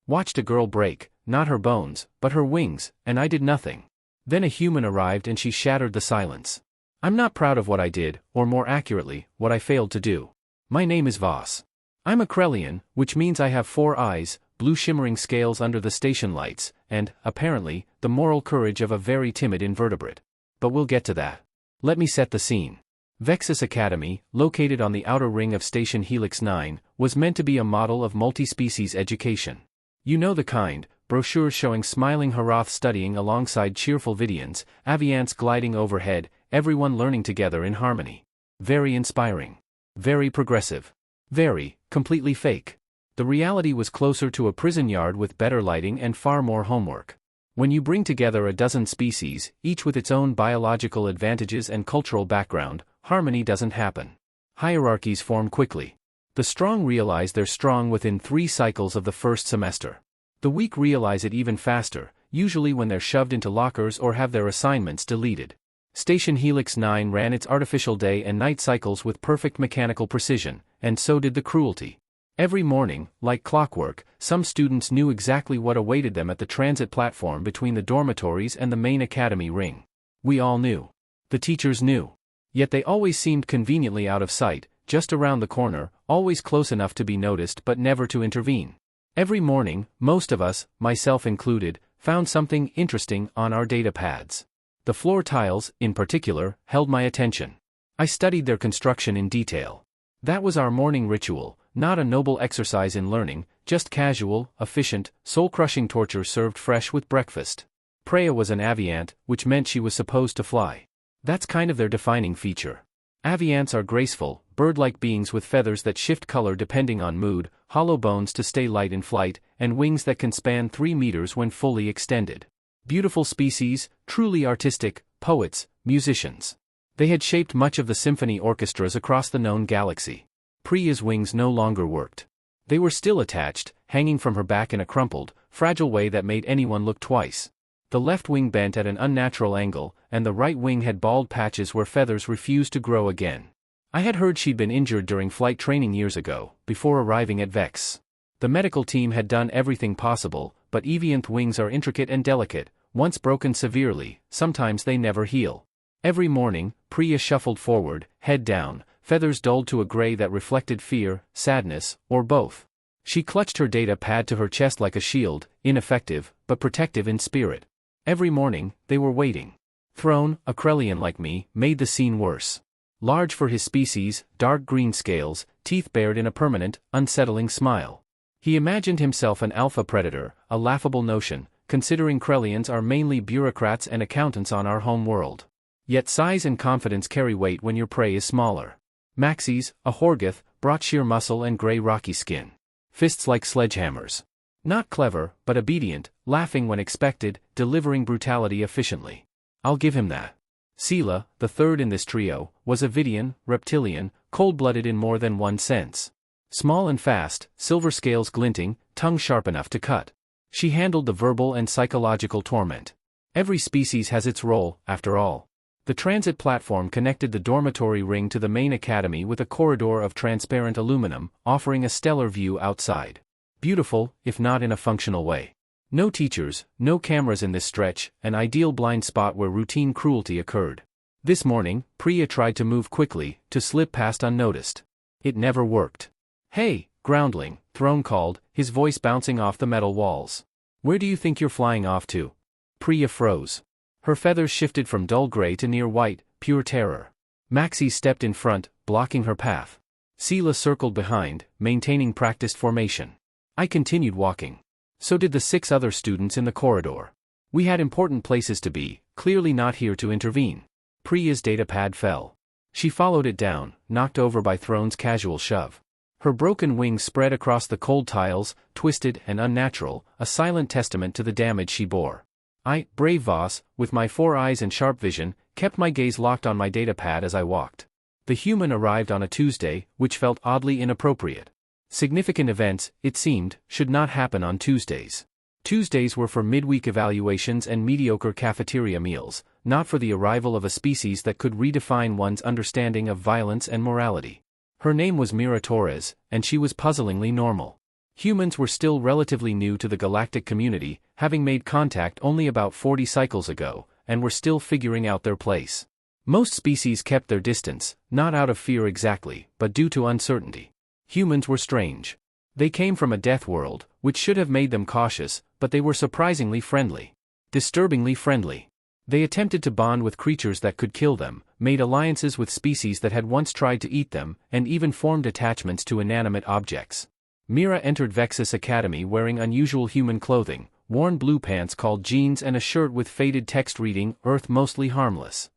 Watched a girl break, not her bones, but her wings, and I did nothing. Then a human arrived and she shattered the silence. I'm not proud of what I did, or more accurately, what I failed to do. My name is Voss. I'm a Krellian, which means I have 4 eyes, blue shimmering scales under the station lights, and, apparently, the moral courage of a very timid invertebrate. But we'll get to that. Let me set the scene. Vexus Academy, located on the outer ring of Station Helix 9, was meant to be a model of multi-species education. You know the kind, brochures showing smiling Harath studying alongside cheerful Vidians, Aviants gliding overhead, everyone learning together in harmony. Very inspiring. Very progressive. Very, completely fake. The reality was closer to a prison yard with better lighting and far more homework. When you bring together a dozen species, each with its own biological advantages and cultural background, harmony doesn't happen. Hierarchies form quickly. The strong realize they're strong within 3 cycles of the first semester. The weak realize it even faster, usually when they're shoved into lockers or have their assignments deleted. Station Helix 9 ran its artificial day and night cycles with perfect mechanical precision, and so did the cruelty. Every morning, like clockwork, some students knew exactly what awaited them at the transit platform between the dormitories and the main academy ring. We all knew. The teachers knew. Yet they always seemed conveniently out of sight, just around the corner, always close enough to be noticed but never to intervene. Every morning, most of us, myself included, found something interesting on our data pads. The floor tiles, in particular, held my attention. I studied their construction in detail. That was our morning ritual, not a noble exercise in learning, just casual, efficient, soul-crushing torture served fresh with breakfast. Preya was an aviant, which meant she was supposed to fly. That's kind of their defining feature. Aviants are graceful, bird-like beings with feathers that shift color depending on mood, hollow bones to stay light in flight, and wings that can span 3 meters when fully extended. Beautiful species, truly artistic, poets, musicians. They had shaped much of the symphony orchestras across the known galaxy. Preya's wings no longer worked. They were still attached, hanging from her back in a crumpled, fragile way that made anyone look twice. The left wing bent at an unnatural angle, and the right wing had bald patches where feathers refused to grow again. I had heard she'd been injured during flight training years ago, before arriving at Vex. The medical team had done everything possible, but Evianth wings are intricate and delicate. Once broken severely, sometimes they never heal. Every morning, Preya shuffled forward, head down, feathers dulled to a gray that reflected fear, sadness, or both. She clutched her data pad to her chest like a shield, ineffective, but protective in spirit. Every morning, they were waiting. Throne, a Krellian like me, made the scene worse. Large for his species, dark green scales, teeth bared in a permanent, unsettling smile. He imagined himself an alpha predator, a laughable notion, considering Krellians are mainly bureaucrats and accountants on our home world. Yet size and confidence carry weight when your prey is smaller. Maxis, a Horgoth, brought sheer muscle and gray rocky skin. Fists like sledgehammers. Not clever, but obedient, laughing when expected, delivering brutality efficiently. I'll give him that. Sela, the third in this trio, was a Vidian, reptilian, cold-blooded in more than one sense. Small and fast, silver scales glinting, tongue sharp enough to cut. She handled the verbal and psychological torment. Every species has its role, after all. The transit platform connected the dormitory ring to the main academy with a corridor of transparent aluminum, offering a stellar view outside. Beautiful, if not in a functional way. No teachers, no cameras in this stretch, an ideal blind spot where routine cruelty occurred. This morning, Preya tried to move quickly, to slip past unnoticed. It never worked. "Hey, groundling," Throne called, his voice bouncing off the metal walls. "Where do you think you're flying off to?" Preya froze. Her feathers shifted from dull gray to near white, pure terror. Maxie stepped in front, blocking her path. Sela circled behind, maintaining practiced formation. I continued walking. So did the 6 other students in the corridor. We had important places to be, clearly not here to intervene. Preya's datapad fell. She followed it down, knocked over by Throne's casual shove. Her broken wings spread across the cold tiles, twisted and unnatural, a silent testament to the damage she bore. I, brave Voss, with my 4 eyes and sharp vision, kept my gaze locked on my datapad as I walked. The human arrived on a Tuesday, which felt oddly inappropriate. Significant events, it seemed, should not happen on Tuesdays. Tuesdays were for midweek evaluations and mediocre cafeteria meals, not for the arrival of a species that could redefine one's understanding of violence and morality. Her name was Mira Torres, and she was puzzlingly normal. Humans were still relatively new to the galactic community, having made contact only about 40 cycles ago, and were still figuring out their place. Most species kept their distance, not out of fear exactly, but due to uncertainty. Humans were strange. They came from a death world, which should have made them cautious, but they were surprisingly friendly. Disturbingly friendly. They attempted to bond with creatures that could kill them, made alliances with species that had once tried to eat them, and even formed attachments to inanimate objects. Mira entered Vexus Academy wearing unusual human clothing, worn blue pants called jeans and a shirt with faded text reading, "Earth mostly harmless."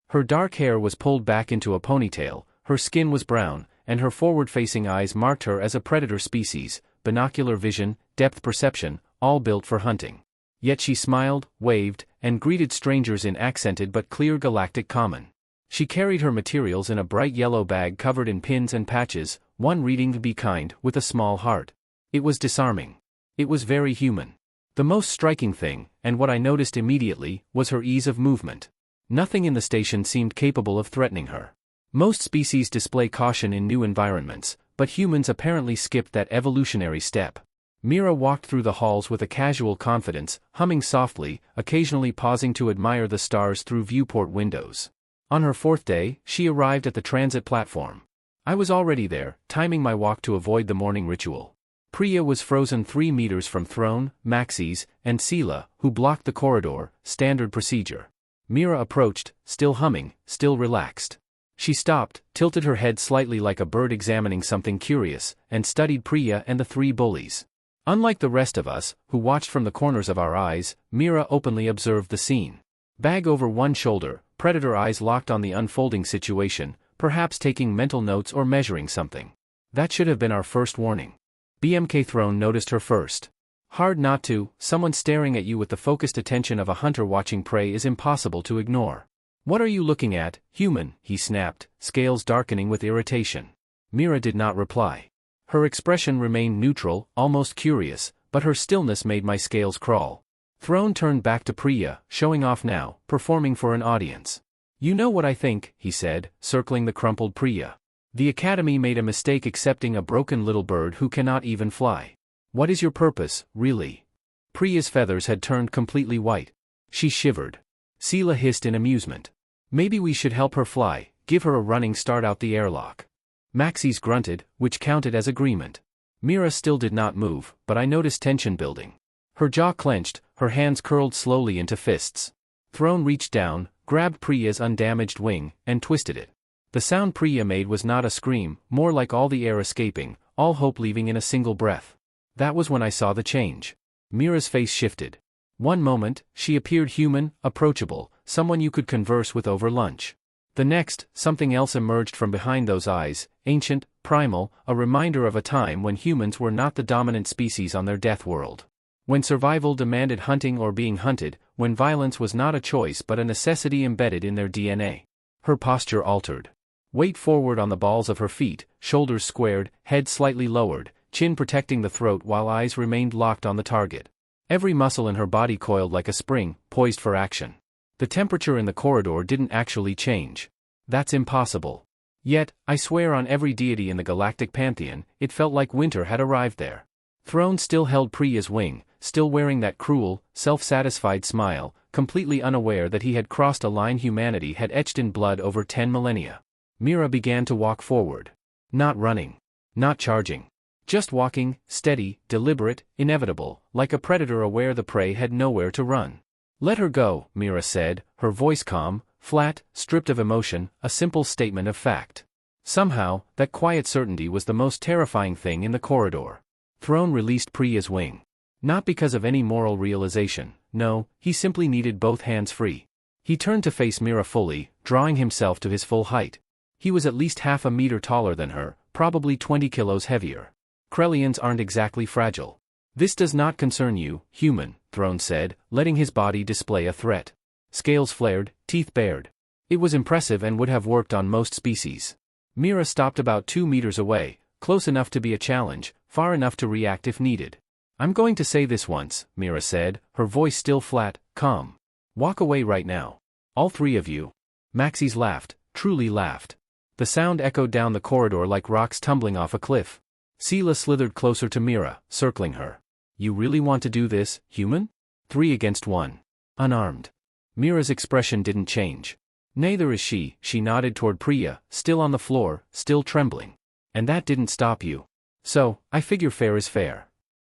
Her dark hair was pulled back into a ponytail, her skin was brown, and her forward-facing eyes marked her as a predator species, binocular vision, depth perception, all built for hunting. Yet she smiled, waved, and greeted strangers in accented but clear galactic common. She carried her materials in a bright yellow bag covered in pins and patches, one reading "Be kind," with a small heart. It was disarming. It was very human. The most striking thing, and what I noticed immediately, was her ease of movement. Nothing in the station seemed capable of threatening her. Most species display caution in new environments, but humans apparently skipped that evolutionary step. Mira walked through the halls with a casual confidence, humming softly, occasionally pausing to admire the stars through viewport windows. On her fourth day, she arrived at the transit platform. I was already there, timing my walk to avoid the morning ritual. Priya was frozen 3 meters from Throne, Maxis, and Sela, who blocked the corridor, standard procedure. Mira approached, still humming, still relaxed. She stopped, tilted her head slightly like a bird examining something curious, and studied Priya and the 3 bullies. Unlike the rest of us, who watched from the corners of our eyes, Mira openly observed the scene. Bag over one shoulder, predator eyes locked on the unfolding situation, perhaps taking mental notes or measuring something. That should have been our first warning. BMK Throne noticed her first. Hard not to, someone staring at you with the focused attention of a hunter watching prey is impossible to ignore. "What are you looking at, human?" he snapped, scales darkening with irritation. Mira did not reply. Her expression remained neutral, almost curious, but her stillness made my scales crawl. Throne turned back to Priya, showing off now, performing for an audience. "You know what I think," he said, circling the crumpled Priya. "The Academy made a mistake accepting a broken little bird who cannot even fly. What is your purpose, really?" Priya's feathers had turned completely white. She shivered. Sela hissed in amusement. "Maybe we should help her fly, give her a running start out the airlock." Maxis grunted, which counted as agreement. Mira still did not move, but I noticed tension building. Her jaw clenched, her hands curled slowly into fists. Throne reached down, grabbed Priya's undamaged wing, and twisted it. The sound Priya made was not a scream, more like all the air escaping, all hope leaving in a single breath. That was when I saw the change. Mira's face shifted. One moment, she appeared human, approachable, someone you could converse with over lunch. The next, something else emerged from behind those eyes, ancient, primal, a reminder of a time when humans were not the dominant species on their death world. When survival demanded hunting or being hunted, when violence was not a choice but a necessity embedded in their DNA. Her posture altered. Weight forward on the balls of her feet, shoulders squared, head slightly lowered, chin protecting the throat while eyes remained locked on the target. Every muscle in her body coiled like a spring, poised for action. The temperature in the corridor didn't actually change. That's impossible. Yet, I swear on every deity in the galactic pantheon, it felt like winter had arrived there. Throne still held Priya's wing, still wearing that cruel, self-satisfied smile, completely unaware that he had crossed a line humanity had etched in blood over 10 millennia. Mira began to walk forward. Not running. Not charging. Just walking, steady, deliberate, inevitable, like a predator aware the prey had nowhere to run. "Let her go," Mira said, her voice calm, flat, stripped of emotion, a simple statement of fact. Somehow, that quiet certainty was the most terrifying thing in the corridor. Throne released Priya's wing. Not because of any moral realization, no, he simply needed both hands free. He turned to face Mira fully, drawing himself to his full height. He was at least half a meter taller than her, probably 20 kilos heavier. Krellians aren't exactly fragile. "This does not concern you, human," Throne said, letting his body display a threat. Scales flared, teeth bared. It was impressive and would have worked on most species. Mira stopped about 2 meters away, close enough to be a challenge, far enough to react if needed. "I'm going to say this once," Mira said, her voice still flat, calm. "Walk away right now. All 3 of you." Maxis laughed, truly laughed. The sound echoed down the corridor like rocks tumbling off a cliff. Sela slithered closer to Mira, circling her. You really want to do this, human? 3 against 1. Unarmed. Mira's expression didn't change. Neither is she nodded toward Priya, still on the floor, still trembling. And that didn't stop you. So, I figure fair is fair.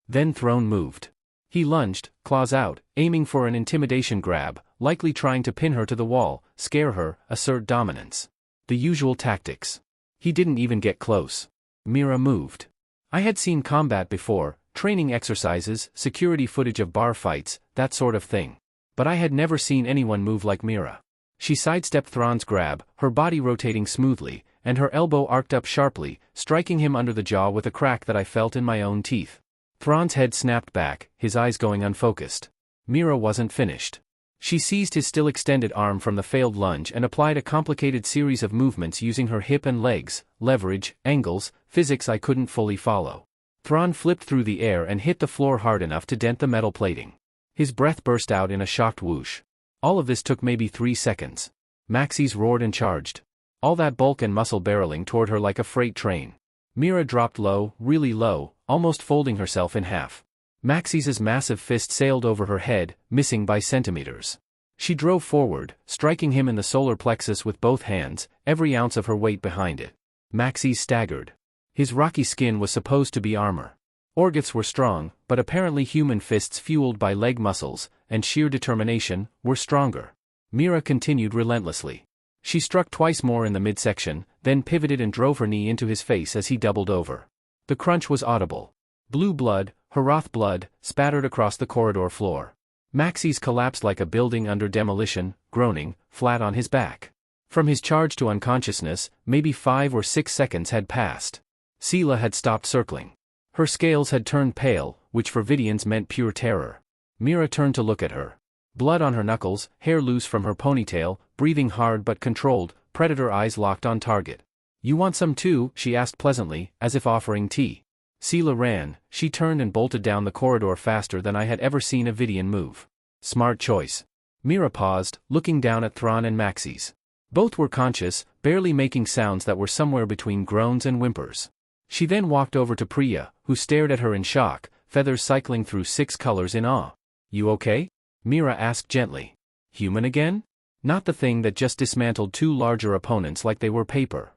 Then Throne moved. He lunged, claws out, aiming for an intimidation grab, likely trying to pin her to the wall, scare her, assert dominance. The usual tactics. He didn't even get close. Mira moved. I had seen combat before, training exercises, security footage of bar fights, that sort of thing. But I had never seen anyone move like Mira. She sidestepped Thrawn's grab, her body rotating smoothly, and her elbow arced up sharply, striking him under the jaw with a crack that I felt in my own teeth. Thrawn's head snapped back, his eyes going unfocused. Mira wasn't finished. She seized his still extended arm from the failed lunge and applied a complicated series of movements using her hip and legs, leverage, angles, physics I couldn't fully follow. Thrawn flipped through the air and hit the floor hard enough to dent the metal plating. His breath burst out in a shocked whoosh. All of this took maybe 3 seconds. Maxis roared and charged. All that bulk and muscle barreling toward her like a freight train. Mira dropped low, really low, almost folding herself in half. Maxis's massive fist sailed over her head, missing by centimeters. She drove forward, striking him in the solar plexus with both hands, every ounce of her weight behind it. Maxis staggered. His rocky skin was supposed to be armor. Orgiths were strong, but apparently human fists fueled by leg muscles, and sheer determination, were stronger. Mira continued relentlessly. She struck twice more in the midsection, then pivoted and drove her knee into his face as he doubled over. The crunch was audible. Blue blood, Harath blood, spattered across the corridor floor. Maxis collapsed like a building under demolition, groaning, flat on his back. From his charge to unconsciousness, maybe 5 or 6 seconds had passed. Sela had stopped circling. Her scales had turned pale, which for Vidians meant pure terror. Mira turned to look at her. Blood on her knuckles, hair loose from her ponytail, breathing hard but controlled, predator eyes locked on target. You want some too? She asked pleasantly, as if offering tea. Sela ran. She turned and bolted down the corridor faster than I had ever seen a Vidian move. Smart choice. Mira paused, looking down at Thrawn and Maxis. Both were conscious, barely making sounds that were somewhere between groans and whimpers. She then walked over to Priya, who stared at her in shock, feathers cycling through 6 colors in awe. You okay? Mira asked gently. Human again? Not the thing that just dismantled 2 larger opponents like they were paper.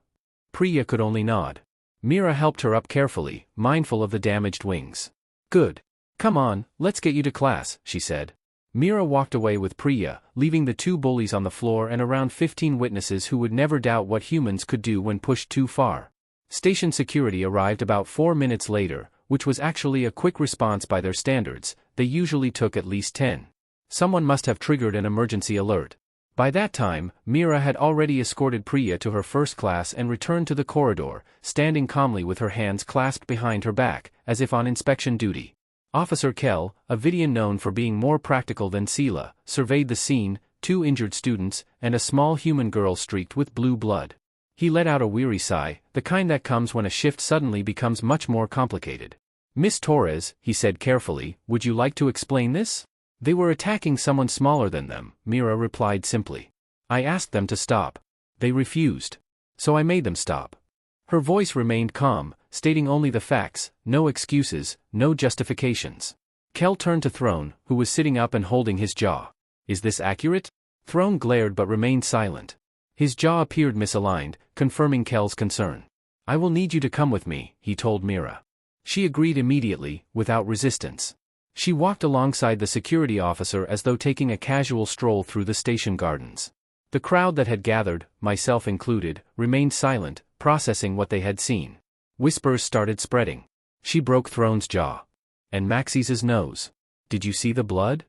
Priya could only nod. Mira helped her up carefully, mindful of the damaged wings. Good. Come on, let's get you to class, she said. Mira walked away with Priya, leaving the 2 bullies on the floor and around 15 witnesses who would never doubt what humans could do when pushed too far. Station security arrived about 4 minutes later, which was actually a quick response by their standards. They usually took at least 10. Someone must have triggered an emergency alert. By that time, Mira had already escorted Priya to her first class and returned to the corridor, standing calmly with her hands clasped behind her back, as if on inspection duty. Officer Kell, a Vidian known for being more practical than Sela, surveyed the scene, 2 injured students, and a small human girl streaked with blue blood. He let out a weary sigh, the kind that comes when a shift suddenly becomes much more complicated. Miss Torres, he said carefully, would you like to explain this? They were attacking someone smaller than them, Mira replied simply. I asked them to stop. They refused. So I made them stop. Her voice remained calm, stating only the facts, no excuses, no justifications. Kell turned to Throne, who was sitting up and holding his jaw. Is this accurate? Throne glared but remained silent. His jaw appeared misaligned, confirming Kell's concern. I will need you to come with me, he told Mira. She agreed immediately, without resistance. She walked alongside the security officer as though taking a casual stroll through the station gardens. The crowd that had gathered, myself included, remained silent, processing what they had seen. Whispers started spreading. She broke Throne's jaw. And Maxis's nose. Did you see the blood?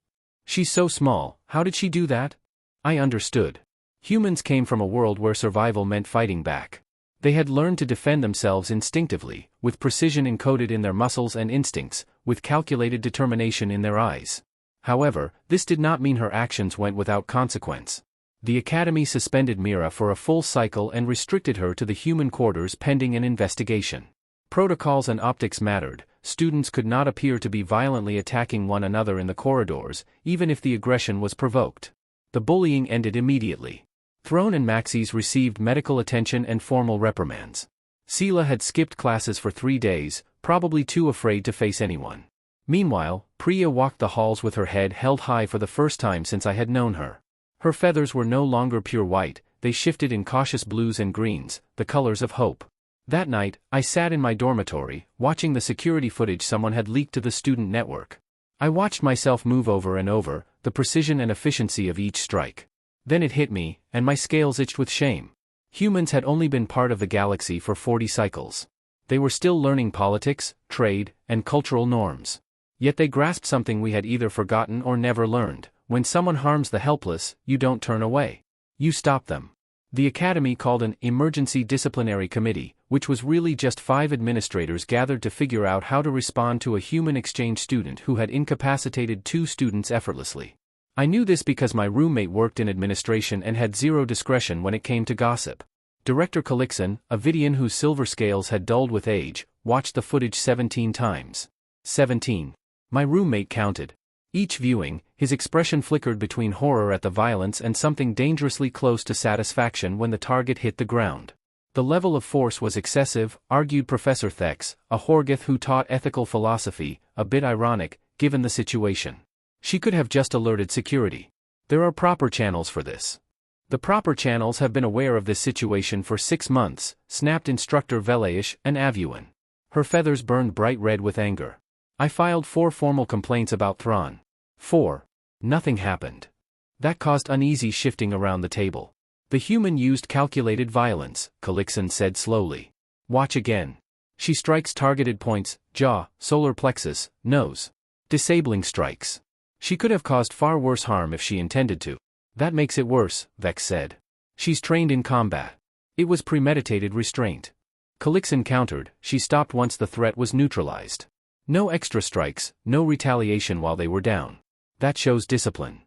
She's so small, how did she do that? I understood. Humans came from a world where survival meant fighting back. They had learned to defend themselves instinctively, with precision encoded in their muscles and instincts, with calculated determination in their eyes. However, this did not mean her actions went without consequence. The Academy suspended Mira for a full cycle and restricted her to the human quarters pending an investigation. Protocols and optics mattered. Students could not appear to be violently attacking one another in the corridors, even if the aggression was provoked. The bullying ended immediately. Throne and Maxis received medical attention and formal reprimands. Sela had skipped classes for 3 days, probably too afraid to face anyone. Meanwhile, Priya walked the halls with her head held high for the first time since I had known her. Her feathers were no longer pure white, they shifted in cautious blues and greens, the colors of hope. That night, I sat in my dormitory, watching the security footage someone had leaked to the student network. I watched myself move over and over, the precision and efficiency of each strike. Then it hit me, and my scales itched with shame. Humans had only been part of the galaxy for 40 cycles. They were still learning politics, trade, and cultural norms. Yet they grasped something we had either forgotten or never learned: when someone harms the helpless, you don't turn away. You stop them. The Academy called an emergency disciplinary committee, which was really just 5 administrators gathered to figure out how to respond to a human exchange student who had incapacitated 2 students effortlessly. I knew this because my roommate worked in administration and had zero discretion when it came to gossip. Director Galactic, a Vidian whose silver scales had dulled with age, watched the footage 17 times. 17. My roommate counted. Each viewing, his expression flickered between horror at the violence and something dangerously close to satisfaction when the target hit the ground. The level of force was excessive, argued Professor Thex, a Horgoth who taught ethical philosophy, a bit ironic, given the situation. She could have just alerted security. There are proper channels for this. The proper channels have been aware of this situation for 6 months, snapped Instructor Veleish, an Avuan. Her feathers burned bright red with anger. I filed 4 formal complaints about Thrawn. 4. Nothing happened. That caused uneasy shifting around the table. The human used calculated violence, Galactic said slowly. Watch again. She strikes targeted points: jaw, solar plexus, nose. Disabling strikes. She could have caused far worse harm if she intended to. That makes it worse, Vex said. She's trained in combat. It was premeditated restraint. Galactic countered, she stopped once the threat was neutralized. No extra strikes, no retaliation while they were down. That shows discipline.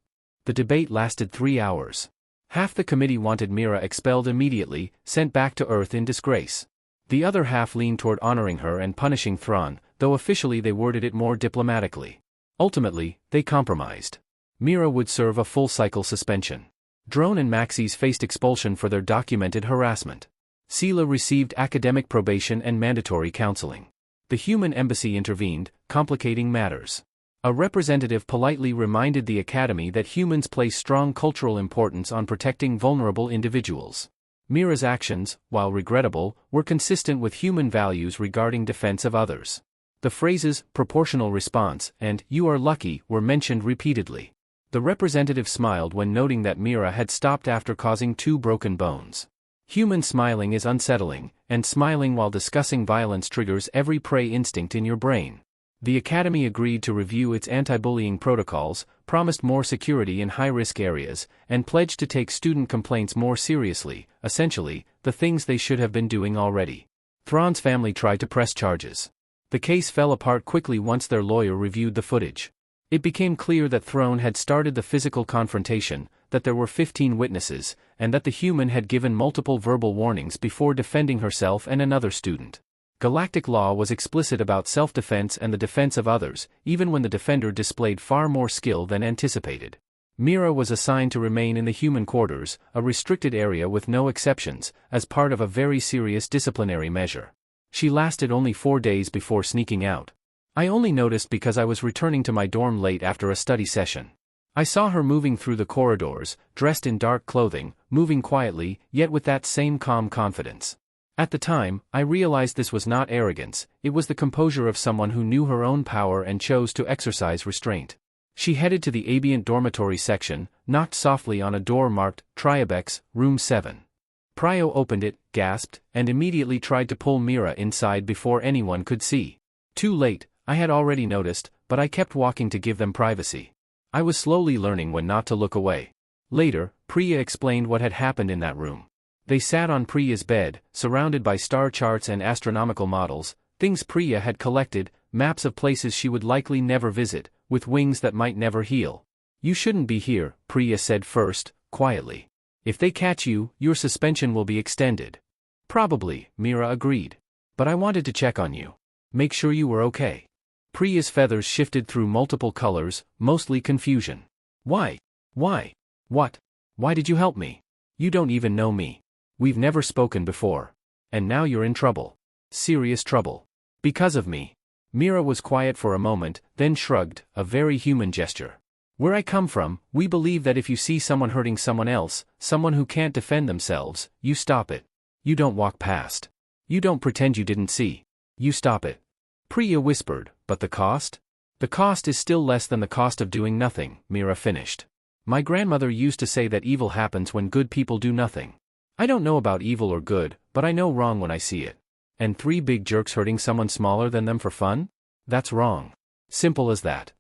The debate lasted 3 hours. Half the committee wanted Mira expelled immediately, sent back to Earth in disgrace. The other half leaned toward honoring her and punishing Thrawn, though officially they worded it more diplomatically. Ultimately, they compromised. Mira would serve a full-cycle suspension. Drone and Maxis faced expulsion for their documented harassment. Sela received academic probation and mandatory counseling. The human embassy intervened, complicating matters. A representative politely reminded the Academy that humans place strong cultural importance on protecting vulnerable individuals. Mira's actions, while regrettable, were consistent with human values regarding defense of others. The phrases, proportional response, and, you are lucky, were mentioned repeatedly. The representative smiled when noting that Mira had stopped after causing 2 broken bones. Human smiling is unsettling, and smiling while discussing violence triggers every prey instinct in your brain. The Academy agreed to review its anti-bullying protocols, promised more security in high-risk areas, and pledged to take student complaints more seriously, essentially, the things they should have been doing already. Thrawn's family tried to press charges. The case fell apart quickly once their lawyer reviewed the footage. It became clear that Thrawn had started the physical confrontation, that there were 15 witnesses, and that the human had given multiple verbal warnings before defending herself and another student. Galactic law was explicit about self-defense and the defense of others, even when the defender displayed far more skill than anticipated. Mira was assigned to remain in the human quarters, a restricted area with no exceptions, as part of a very serious disciplinary measure. She lasted only 4 days before sneaking out. I only noticed because I was returning to my dorm late after a study session. I saw her moving through the corridors, dressed in dark clothing, moving quietly, yet with that same calm confidence. At the time, I realized this was not arrogance, it was the composure of someone who knew her own power and chose to exercise restraint. She headed to the ambient dormitory section, knocked softly on a door marked, Triabex, Room 7. Prio opened it, gasped, and immediately tried to pull Mira inside before anyone could see. Too late, I had already noticed, but I kept walking to give them privacy. I was slowly learning when not to look away. Later, Priya explained what had happened in that room. They sat on Priya's bed, surrounded by star charts and astronomical models, things Priya had collected, maps of places she would likely never visit, with wings that might never heal. You shouldn't be here, Priya said first, quietly. If they catch you, your suspension will be extended. Probably, Mira agreed. But I wanted to check on you. Make sure you were okay. Priya's feathers shifted through multiple colors, mostly confusion. Why? Why? What? Why did you help me? You don't even know me. We've never spoken before. And now you're in trouble. Serious trouble. Because of me. Mira was quiet for a moment, then shrugged, a very human gesture. Where I come from, we believe that if you see someone hurting someone else, someone who can't defend themselves, you stop it. You don't walk past. You don't pretend you didn't see. You stop it. Priya whispered, but the cost? The cost is still less than the cost of doing nothing, Mira finished. My grandmother used to say that evil happens when good people do nothing. I don't know about evil or good, but I know wrong when I see it. And 3 big jerks hurting someone smaller than them for fun? That's wrong. Simple as that.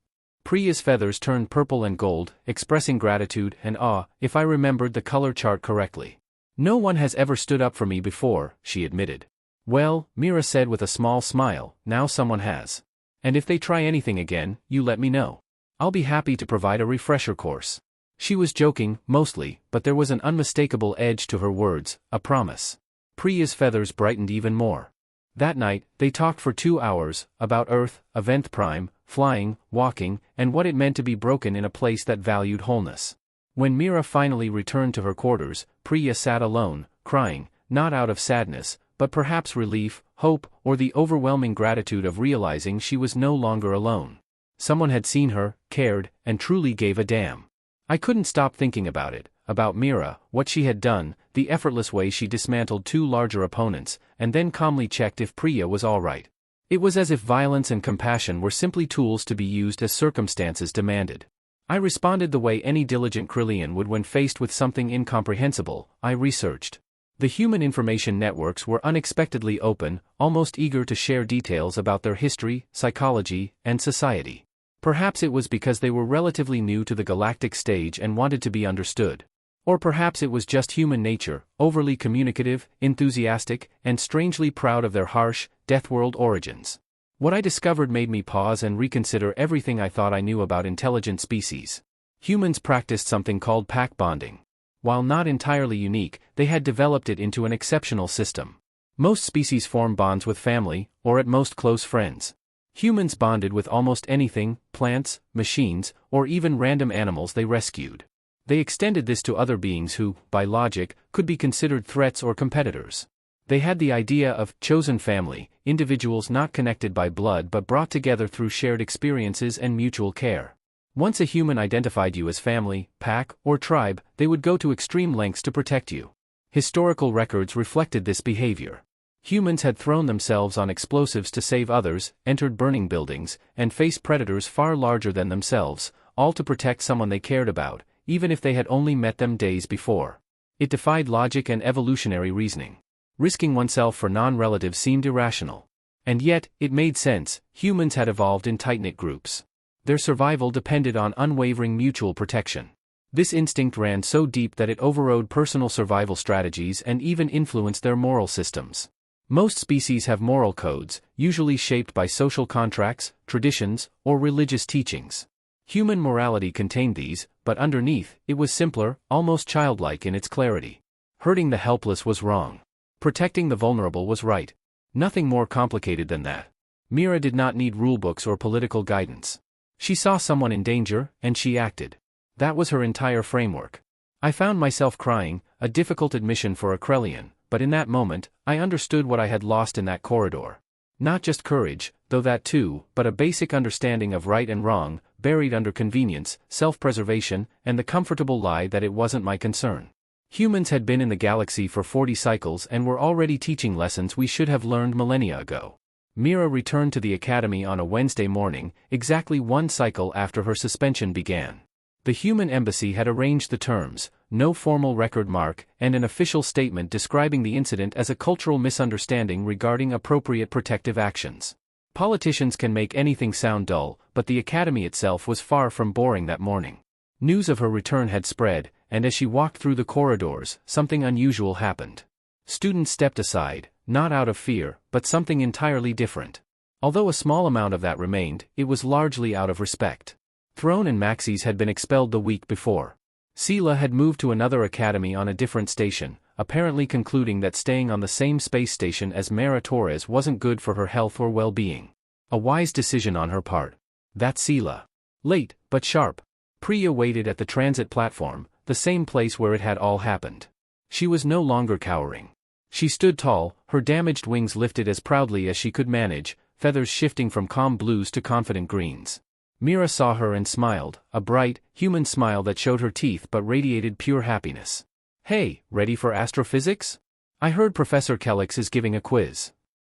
Priya's feathers turned purple and gold, expressing gratitude and awe, if I remembered the color chart correctly. No one has ever stood up for me before, she admitted. Well, Mira said with a small smile, now someone has. And if they try anything again, you let me know. I'll be happy to provide a refresher course. She was joking, mostly, but there was an unmistakable edge to her words, a promise. Priya's feathers brightened even more. That night, they talked for 2 hours, about Earth, Event Prime, flying, walking, and what it meant to be broken in a place that valued wholeness. When Mira finally returned to her quarters, Priya sat alone, crying, not out of sadness, but perhaps relief, hope, or the overwhelming gratitude of realizing she was no longer alone. Someone had seen her, cared, and truly gave a damn. I couldn't stop thinking about it, about Mira, what she had done, the effortless way she dismantled 2 larger opponents, and then calmly checked if Priya was all right. It was as if violence and compassion were simply tools to be used as circumstances demanded. I responded the way any diligent Krillian would when faced with something incomprehensible. I researched. The human information networks were unexpectedly open, almost eager to share details about their history, psychology, and society. Perhaps it was because they were relatively new to the galactic stage and wanted to be understood. Or perhaps it was just human nature, overly communicative, enthusiastic, and strangely proud of their harsh, death-world origins. What I discovered made me pause and reconsider everything I thought I knew about intelligent species. Humans practiced something called pack bonding. While not entirely unique, they had developed it into an exceptional system. Most species form bonds with family, or at most close friends. Humans bonded with almost anything, plants, machines, or even random animals they rescued. They extended this to other beings who, by logic, could be considered threats or competitors. They had the idea of chosen family, individuals not connected by blood but brought together through shared experiences and mutual care. Once a human identified you as family, pack, or tribe, they would go to extreme lengths to protect you. Historical records reflected this behavior. Humans had thrown themselves on explosives to save others, entered burning buildings, and faced predators far larger than themselves, all to protect someone they cared about, even if they had only met them days before. It defied logic and evolutionary reasoning. Risking oneself for non-relatives seemed irrational. And yet, it made sense. Humans had evolved in tight-knit groups. Their survival depended on unwavering mutual protection. This instinct ran so deep that it overrode personal survival strategies and even influenced their moral systems. Most species have moral codes, usually shaped by social contracts, traditions, or religious teachings. Human morality contained these, but underneath, it was simpler, almost childlike in its clarity. Hurting the helpless was wrong. Protecting the vulnerable was right. Nothing more complicated than that. Mira did not need rulebooks or political guidance. She saw someone in danger, and she acted. That was her entire framework. I found myself crying, a difficult admission for a Krellian, but in that moment, I understood what I had lost in that corridor. Not just courage, though that too, but a basic understanding of right and wrong, buried under convenience, self-preservation, and the comfortable lie that it wasn't my concern. Humans had been in the galaxy for 40 cycles and were already teaching lessons we should have learned millennia ago. Mira returned to the academy on a Wednesday morning, exactly 1 cycle after her suspension began. The human embassy had arranged the terms, no formal record mark, and an official statement describing the incident as a cultural misunderstanding regarding appropriate protective actions. Politicians can make anything sound dull, but the academy itself was far from boring that morning. News of her return had spread, and as she walked through the corridors, something unusual happened. Students stepped aside, not out of fear, but something entirely different. Although a small amount of that remained, it was largely out of respect. Throne and Maxis had been expelled the week before. Sela had moved to another academy on a different station, apparently concluding that staying on the same space station as Mara Torres wasn't good for her health or well-being. A wise decision on her part. That's Sela. Late, but sharp. Priya waited at the transit platform, the same place where it had all happened. She was no longer cowering. She stood tall, her damaged wings lifted as proudly as she could manage, feathers shifting from calm blues to confident greens. Mira saw her and smiled, a bright, human smile that showed her teeth but radiated pure happiness. "Hey, ready for astrophysics? I heard Professor Kellix is giving a quiz."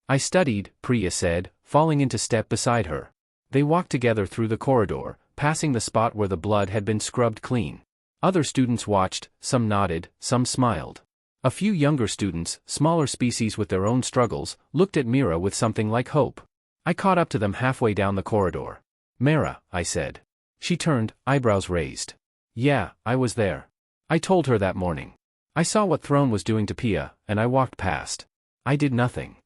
"I studied," Priya said, falling into step beside her. They walked together through the corridor, passing the spot where the blood had been scrubbed clean. Other students watched, some nodded, some smiled. A few younger students, smaller species with their own struggles, looked at Mira with something like hope. I caught up to them halfway down the corridor. "Mira," I said. She turned, eyebrows raised. "Yeah, I was there. I told her that morning. I saw what Throne was doing to Pia, and I walked past. I did nothing."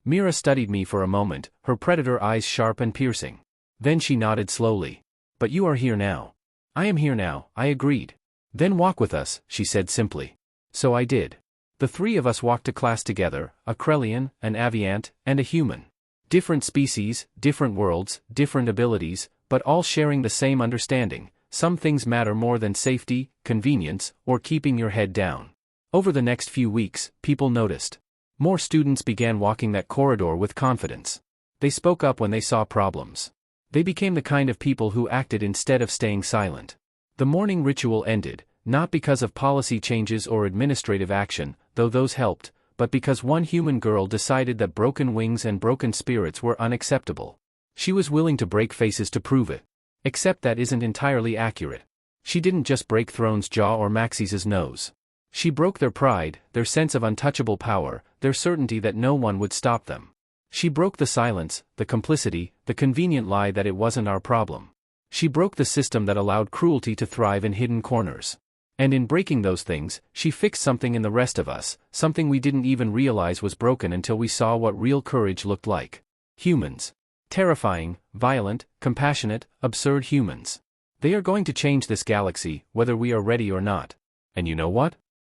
Mira studied me for a moment, her predator eyes sharp and piercing. Then she nodded slowly. "But you are here now." "I am here now," I agreed. "Then walk with us," she said simply. So I did. The three of us walked to class together, a Krellian, an Aviant, and a human. Different species, different worlds, different abilities, but all sharing the same understanding: some things matter more than safety, convenience, or keeping your head down. Over the next few weeks, people noticed. More students began walking that corridor with confidence. They spoke up when they saw problems. They became the kind of people who acted instead of staying silent. The morning ritual ended, not because of policy changes or administrative action, though those helped, but because one human girl decided that broken wings and broken spirits were unacceptable. She was willing to break faces to prove it. Except that isn't entirely accurate. She didn't just break Throne's jaw or Maxie's nose. She broke their pride, their sense of untouchable power, their certainty that no one would stop them. She broke the silence, the complicity, the convenient lie that it wasn't our problem. She broke the system that allowed cruelty to thrive in hidden corners. And in breaking those things, she fixed something in the rest of us, something we didn't even realize was broken until we saw what real courage looked like. Humans. Terrifying, violent, compassionate, absurd humans. They are going to change this galaxy, whether we are ready or not. And you know what?